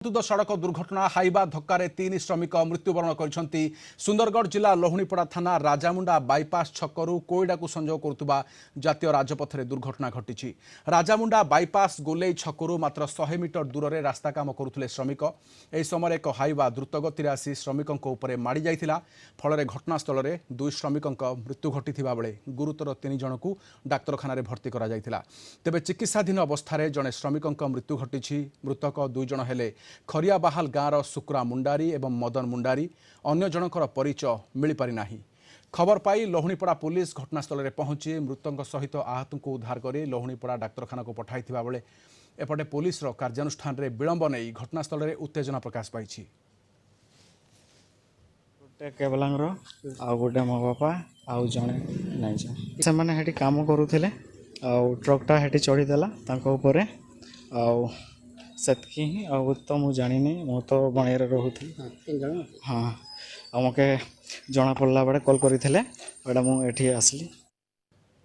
प्रस्तुत सड़क दुर्घटना हाइवा धक्का तीन श्रमिक मृत्युवरण कर सुंदरगढ़ जिला लोहणीपड़ा थाना राजामुंडा बाईपास छकरू कोईडा को संजोग करुवा जातीय राजपथ दुर्घटना घटी राजामुंडा बाईपास गोलेई छकरू मात्र 100 मीटर दूर में रास्ता काम करुले श्रमिक यह समय एक हाइवा द्रुत गति आसी श्रमिकों माड़ी जाइथिला फल घटनास्थल में 2 श्रमिकों मृत्यु घटी बेले गुरुतर 3 जन को डाक्तखाना भर्ती करा जाइथिला। तेबे चिकित्साधीन अवस्था जड़े श्रमिकों मृत्यु घटी मृतक 2 जन हेले खरियाबाहाल गाँवर सुकुरा मुंडारी एवं मदन मुंडारी अन्य जनकर परिचय मिल पारि नाही। खबर पाई लोहणीपड़ा पुलिस घटनास्थल में पहुंची मृतक सहित आहत को उद्धार कर लोहणीपड़ा डाक्तखाना को पठाई बेले एपटे पुलिस कार्यानुष्ठान में विलंब नहीं घटनास्थल में उत्तेजना प्रकाश पाई। गोटे केवलांगर आ गोटे मो बापा आउ जणे नाई से माने हेटी काम करूथिले आ ट्रकटा हेटी चढ़ीदेला तांको ऊपर आ सेतकी ही आ तो मु जानिनी मु तो बणेर रहूथी हाँ आ मके जना पड़ला बड़े कॉल करथिले एडा मु एठी आसली।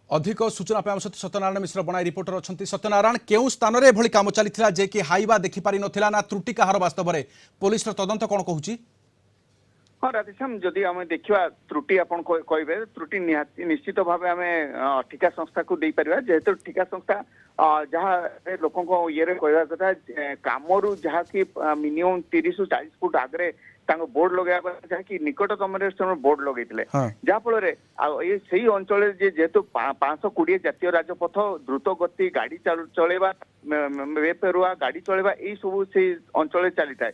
अधिक सूचना पे सहित सत्यनारायण मिश्र बनाई रिपोर्टर अच्छा। सत्यनारायण केउ स्थान रे भली काम चलीथिला जे कि हाइवा देखि पारि नथिला ना त्रुटि कहार वास्तव में पुलिस तदंत कोन कहूची? हाँ राधेश्याम जदि आम देखा त्रुटि आप कहे त्रुटि निश्चित भाव आम ठिका संस्था को दे पार जेहेतु ठिका संस्था जहाँ लोकों ये कहवा कथा कमरू जहाँ कि मिनिमम 30 ରୁ 40 फुट आगे बोर्ड लगे जहाँकि निकटतम बोर्ड लगे जहाँफल से अंचल जेहेतु 520 जातीय राजपथ द्रुत गति गाड़ी चलेवा बेपेरुआ गाड़ी चलेवा यही सब से अंचल चली था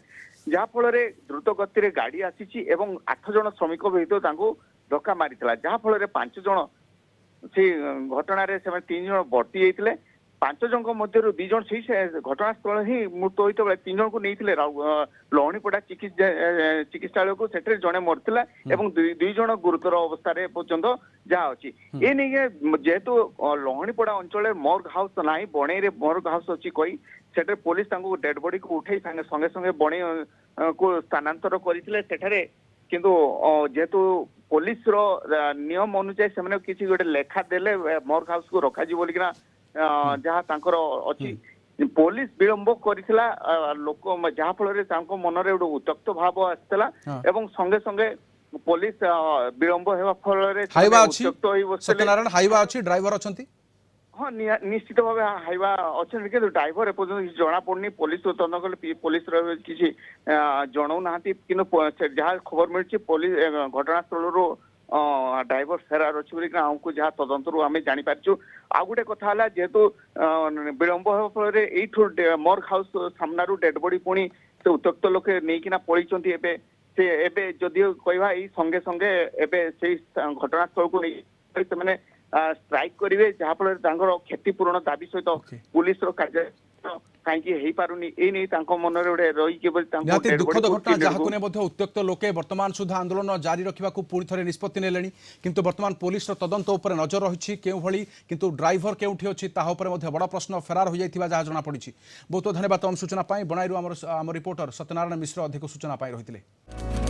जहाँफल द्रुत गति गाड़ी आसी 8 जन श्रमिक सहित धक्का मारी जहाँफल 5 जन से घटना 3 जन बर्ती जाते 5 जन मध्य 2 जन से घटनास्थल ही मृत्यु होता बेले 3 जन को नहीं लोहणीपड़ा चिकित्सालय को सेठे जड़े मरता और 2 जन गुरुतर अवस्था पर्यंत जहाँ अच्छी ये नहीं जेहेतु लोहणीपड़ा अंचल मर्ग हाउस ना बणई मर्ग हाउस अच्छी कही सेठे पुलिस डेड बॉडी को उठे संगे संगे बणई को स्थानांतर करते किंतु जेहेतु पुलिस नियम अनुसार से किसी गोटे लेखा देले मर्ग हाउस को रखा बोलिकिना जहाँ तांकर अच्छी पुलिस विलंब करथिला लोक जहाँ फल मनरे गोटे उत्तक्त भाव आसला एवं संगे संगे पुलिस विलंब हेबा फल सत्यनारायण हाइवा अच्छी ड्राइवर अच्छी हाँ निश्चित भाव हाइवा अच्छा कि ड्राइवर एपर्तंत जना पड़नी पुलिस तदंत कले पुलिस किसी जनाऊ ना कि जहाँ खबर मिली पुलिस घटनास्थल ड्राइवर फेरार अच्छी आमको जहाँ तदंत आम जापारु आ गोटे कथा जेहेतु विलंब होगा फल यू मर्ग हाउस सामना डेड बॉडी पुणी से उत्त्यक्त लोके नहीं पलि एवं जदि कह संगे संगे घटनास्थल को नहीं स्ट्राइक करेंगे जहाँफल क्षतिपूरण दाबी सहित पुलिस कार्य कहीं पारुनी नहीं मन रही दुखद घटना जहाँ उत्त्यक्त लोके वर्तमान सुधा आंदोलन जारी रखा पुणी थे निष्पत्ति नेले किंतु वर्तमान पुलिस तदंत उपर नजर रही किंतु ड्राइवर केउठी अच्छी बड़ प्रश्न फेरार हो जाता जहाँ जमापड़ी। बहुत बहुत धन्यवाद तम सूचना बणाई आम रिपोर्टर सत्यनारायण मिश्र अधिक सूचना रही।